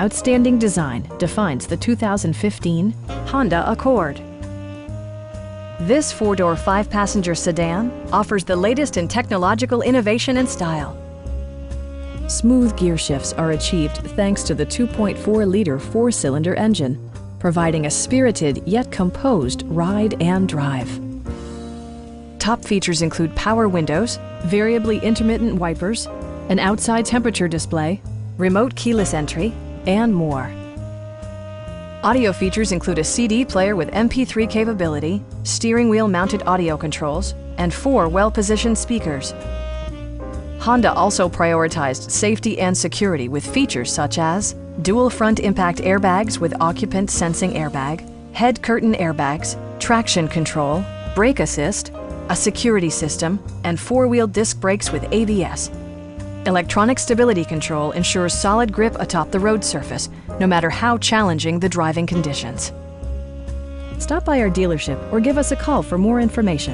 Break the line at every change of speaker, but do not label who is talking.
Outstanding design defines the 2015 Honda Accord. This four-door, five-passenger sedan offers the latest in technological innovation and style. Smooth gear shifts are achieved thanks to the 2.4-liter four-cylinder engine, providing a spirited yet composed ride and drive. Top features include power windows, variably intermittent wipers, an outside temperature display, remote keyless entry, and more. Audio features include a CD player with MP3 capability, steering wheel mounted audio controls, and 4 well-positioned speakers. Honda also prioritized safety and security with features such as dual front impact airbags with occupant sensing airbag, head curtain airbags, traction control, brake assist, a security system, and 4-wheel disc brakes with ABS. Electronic stability control ensures solid grip atop the road surface, no matter how challenging the driving conditions. Stop by our dealership or give us a call for more information.